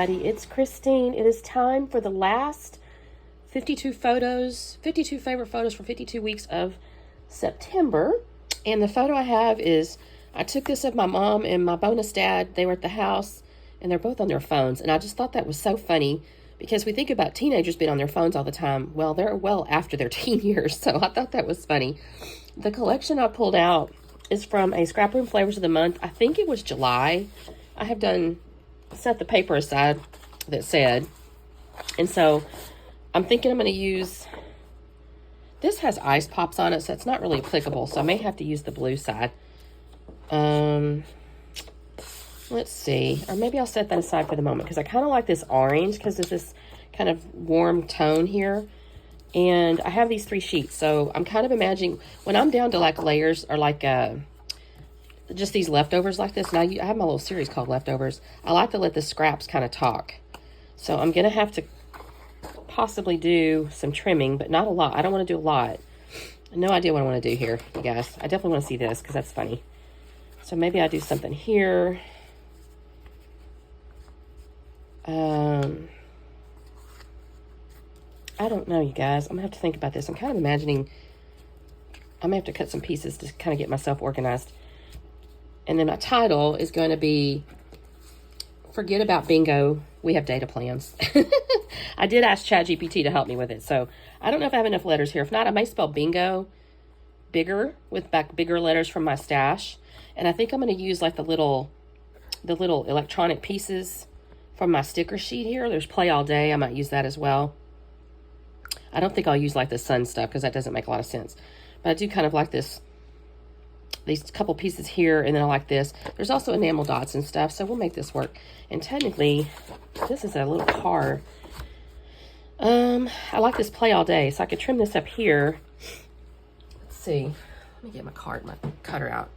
everybody. It's Christine. It is time for the last 52 photos, 52 favorite photos for 52 weeks of September. And the photo I have is, I took this of my mom and my bonus dad. They were at the house and they're both on their phones. And I just thought that was so funny because we think about teenagers being on their phones all the time. Well, they're well after their teen years. So I thought that was funny. The collection I pulled out is from a Scrapbook Flavors of the Month. I think it was July. I have set the paper aside that said, and so I'm thinking I'm going to use, this has ice pops on it, so it's not really applicable, so I may have to use the blue side. Let's see, or maybe I'll set that aside for the moment, because I kind of like this orange, because it's this kind of warm tone here, and I have these 3 sheets, so I'm kind of imagining, when I'm down to like layers, or like, just these leftovers like this. Now I have my little series called Leftovers. I like to let the scraps kind of talk. So I'm going to have to possibly do some trimming, but not a lot. I don't want to do a lot. No idea what I want to do here, you guys. I definitely want to see this because that's funny. So maybe I do something here. I don't know, you guys. I'm going to have to think about this. I'm kind of imagining I may have to cut some pieces to kind of get myself organized. And then my title is going to be, Forget About Bingo, We Have Data Plans. I did ask ChatGPT to help me with it. So I don't know if I have enough letters here. If not, I may spell bingo bigger with bigger letters from my stash. And I think I'm going to use like the little electronic pieces from my sticker sheet here. There's Play All Day. I might use that as well. I don't think I'll use like the sun stuff because that doesn't make a lot of sense. But I do kind of like these couple pieces here, and then I like this. There's also enamel dots and stuff, so we'll make this work. And technically, this is a little card. I like this Play All Day, so I could trim this up here. Let's see. Let me get my cutter out.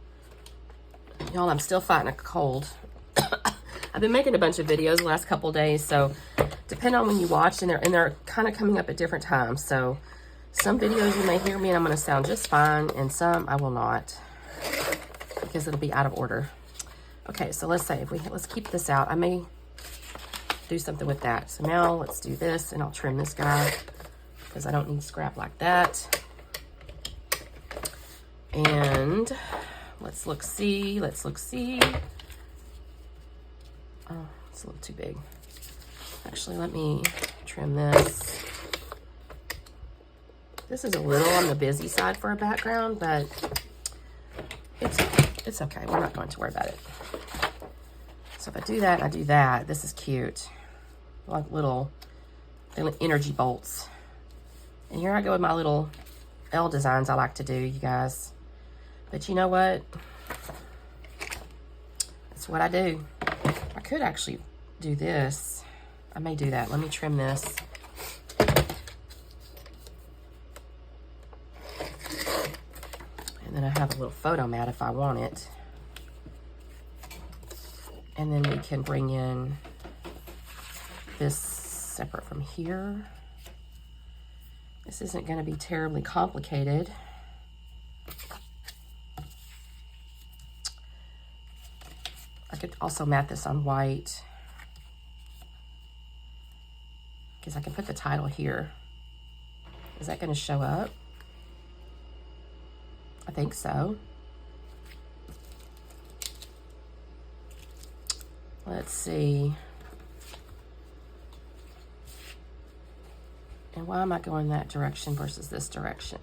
Y'all, I'm still fighting a cold. I've been making a bunch of videos the last couple of days, so depending on when you watch, and they're kind of coming up at different times. So some videos you may hear me and I'm going to sound just fine, and some I will not, because it'll be out of order. Okay, so let's say let's keep this out. I may do something with that. So now let's do this, and I'll trim this guy because I don't need scrap like that. And let's look see. Oh, it's a little too big. Actually, let me trim this. This is a little on the busy side for a background, but it's okay. We're not going to worry about it. So if I do that and I do that, this is cute. Like little energy bolts. And here I go with my little L designs I like to do, you guys. But you know what? That's what I do. I could actually do this. I may do that. Let me trim this. And then I have a little photo mat if I want it. And then we can bring in this separate from here. This isn't going to be terribly complicated. I could also mat this on white, because I can put the title here. Is that going to show up? I think so. Let's see. And why am I going that direction versus this direction?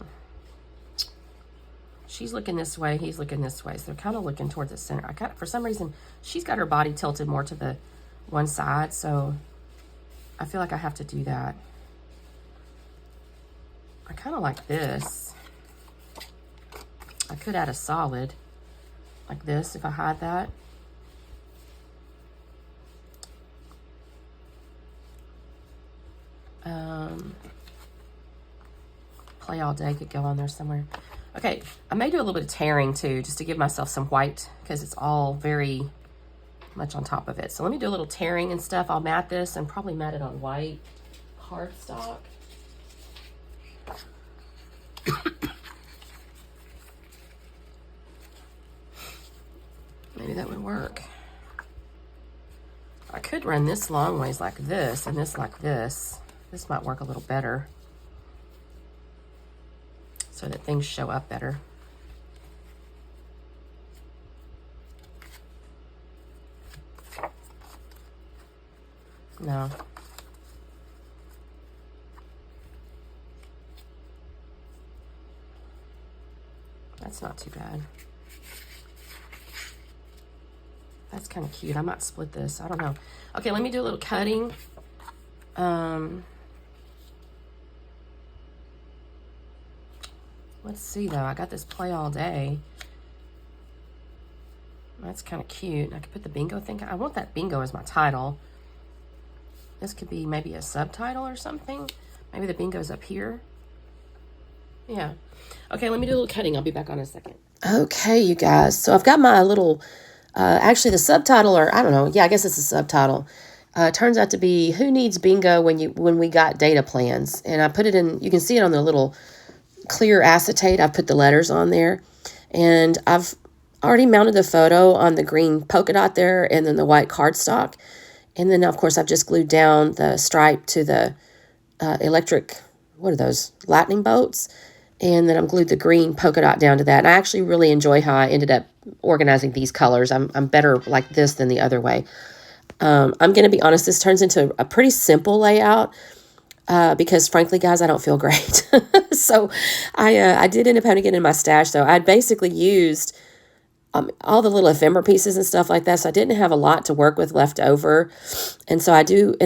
She's looking this way, he's looking this way. So they're kind of looking towards the center. For some reason, she's got her body tilted more to the one side, so I feel like I have to do that. I kind of like this. I could add a solid like this if I had that. Play All Day could go on there somewhere. Okay, I may do a little bit of tearing too, just to give myself some white, because it's all very much on top of it. So let me do a little tearing and stuff. I'll mat this and probably mat it on white cardstock. Maybe that would work. I could run this long ways like this and this like this. This might work a little better so that things show up better. No. That's not too bad. That's kind of cute. I might split this. I don't know. Okay, let me do a little cutting. Let's see, though. I got this play all day. That's kind of cute. I could put the bingo thing. I want that bingo as my title. This could be maybe a subtitle or something. Maybe the bingo's up here. Yeah. Okay, let me do a little cutting. I'll be back on in a second. Okay, you guys. So I've got my little, actually the subtitle, or I don't know. Yeah, I guess it's a subtitle. Turns out to be Who Needs Bingo when we got data plans. And I put it in, you can see it on the little clear acetate. I've put the letters on there. And I've already mounted the photo on the green polka dot there and then the white cardstock. And then, of course, I've just glued down the stripe to the electric, what are those, lightning bolts? And then I'm glued the green polka dot down to that. And I actually really enjoy how I ended up organizing these colors. I'm better like this than the other way. I'm going to be honest, this turns into a pretty simple layout because, frankly, guys, I don't feel great. So I did end up having to get in my stash, though. I'd basically used all the little ephemera pieces and stuff like that, so I didn't have a lot to work with left over. And so I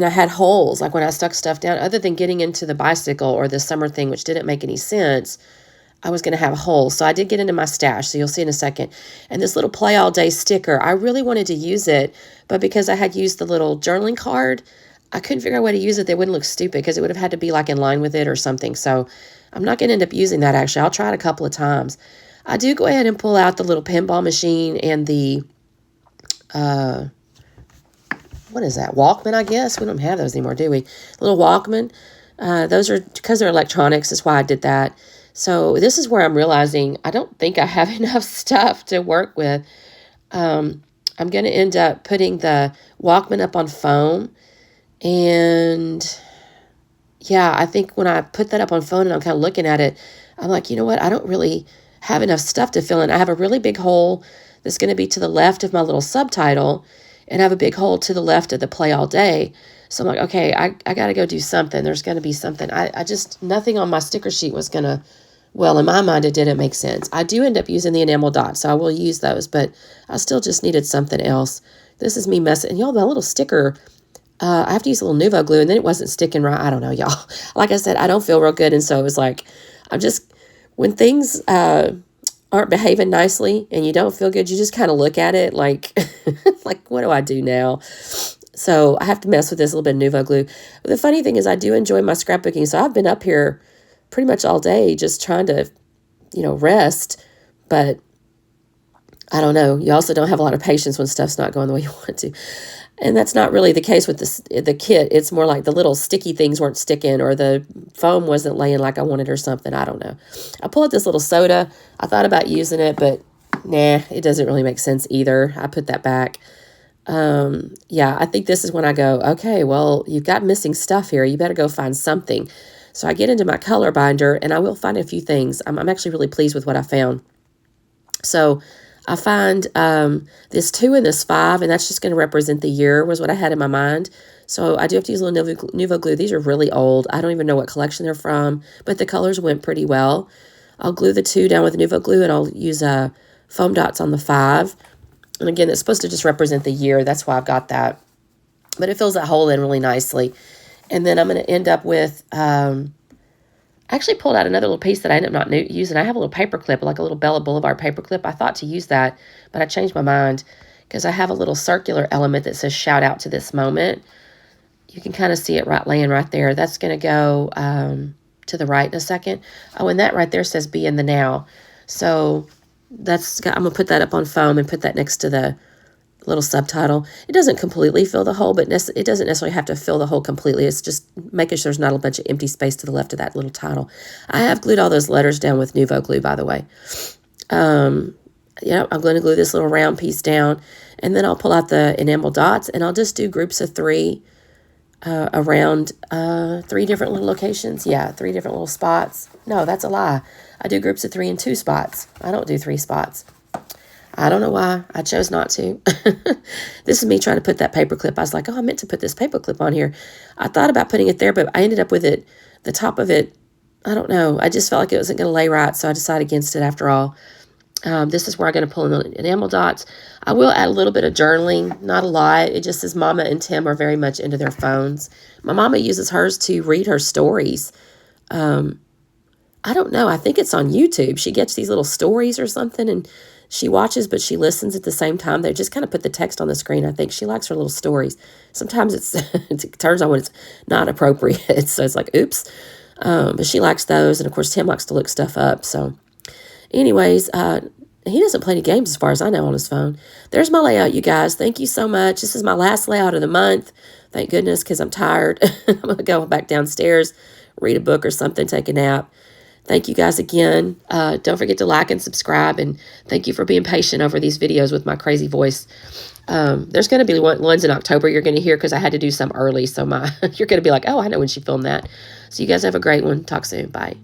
had holes, like when I stuck stuff down, other than getting into the bicycle or the summer thing, which didn't make any sense, I was going to have holes. So I did get into my stash, so you'll see in a second. And this little Play All Day sticker, I really wanted to use it, but because I had used the little journaling card, I couldn't figure out a way to use it that wouldn't look stupid, because it would have had to be like in line with it or something. So I'm not going to end up using that, actually. I'll try it a couple of times. I do go ahead and pull out the little pinball machine and the, what is that, Walkman, I guess? We don't have those anymore, do we? Little Walkman. Those are, because they're electronics, that's why I did that. So this is where I'm realizing I don't think I have enough stuff to work with. I'm going to end up putting the Walkman up on foam. And yeah, I think when I put that up on phone and I'm kind of looking at it, I'm like, you know what? I don't really have enough stuff to fill in. I have a really big hole that's going to be to the left of my little subtitle, and I have a big hole to the left of the Play All Day. So I'm like, okay, I got to go do something. There's going to be something. I just, nothing on my sticker sheet was going to, well, in my mind, it didn't make sense. I do end up using the enamel dots, so I will use those, but I still just needed something else. This is me messing. And y'all, my little sticker, I have to use a little Nuvo glue, and then it wasn't sticking right. I don't know, y'all. Like I said, I don't feel real good, and so it was like, when things aren't behaving nicely and you don't feel good, you just kind of look at it like, like, what do I do now? So I have to mess with this little bit of Nuvo glue. But the funny thing is I do enjoy my scrapbooking, so I've been up here pretty much all day just trying to, rest, but I don't know. You also don't have a lot of patience when stuff's not going the way you want it to. And that's not really the case with the kit. It's more like the little sticky things weren't sticking, or the foam wasn't laying like I wanted or something. I don't know. I pulled out this little soda. I thought about using it, but nah, it doesn't really make sense either. I put that back. Yeah, I think this is when I go, okay, well, you've got missing stuff here. You better go find something. So I get into my color binder, and I will find a few things. I'm actually really pleased with what I found. So I find this 2 and this 5, and that's just going to represent the year, was what I had in my mind. So I do have to use a little Nuvo glue. These are really old. I don't even know what collection they're from, but the colors went pretty well. I'll glue the 2 down with Nuvo glue, and I'll use foam dots on the 5. And again, it's supposed to just represent the year. That's why I've got that. But it fills that hole in really nicely. And then I'm going to end up with... I actually pulled out another little piece that I ended up not using. I have a little paper clip, like a little Bella Boulevard paper clip. I thought to use that, but I changed my mind because I have a little circular element that says shout out to this moment. You can kind of see it laying right there. That's going to go to the right in a second. Oh, and that right there says be in the now. So I'm going to put that up on foam and put that next to the little subtitle. It doesn't completely fill the hole, but it doesn't necessarily have to fill the hole completely. It's just making sure there's not a bunch of empty space to the left of that little title. I have glued all those letters down with Nuvo glue, by the way. Yeah, I'm going to glue this little round piece down. And then I'll pull out the enamel dots, and I'll just do groups of 3 around 3 different little locations. Yeah, 3 different little spots. No, that's a lie. I do groups of 3 in 2 spots. I don't do 3 spots. I don't know why. I chose not to. This is me trying to put that paper clip. I was like, oh, I meant to put this paper clip on here. I thought about putting it there, but I ended up with it, the top of it, I don't know. I just felt like it wasn't going to lay right, so I decided against it after all. This is where I'm going to pull in the enamel dots. I will add a little bit of journaling, not a lot. It just says Mama and Tim are very much into their phones. My mama uses hers to read her stories. I don't know. I think it's on YouTube. She gets these little stories or something, and she watches, but she listens at the same time. They just kind of put the text on the screen. I think she likes her little stories. Sometimes it turns on when it's not appropriate. So it's like, oops. But she likes those. And, of course, Tim likes to look stuff up. So, anyways, he doesn't play any games as far as I know on his phone. There's my layout, you guys. Thank you so much. This is my last layout of the month. Thank goodness, because I'm tired. I'm going to go back downstairs, read a book or something, take a nap. Thank you guys again. Don't forget to like and subscribe, and thank you for being patient over these videos with my crazy voice. There's going to be ones in October you're going to hear because I had to do some early, so you're going to be like, oh, I know when she filmed that. So you guys have a great one. Talk soon. Bye.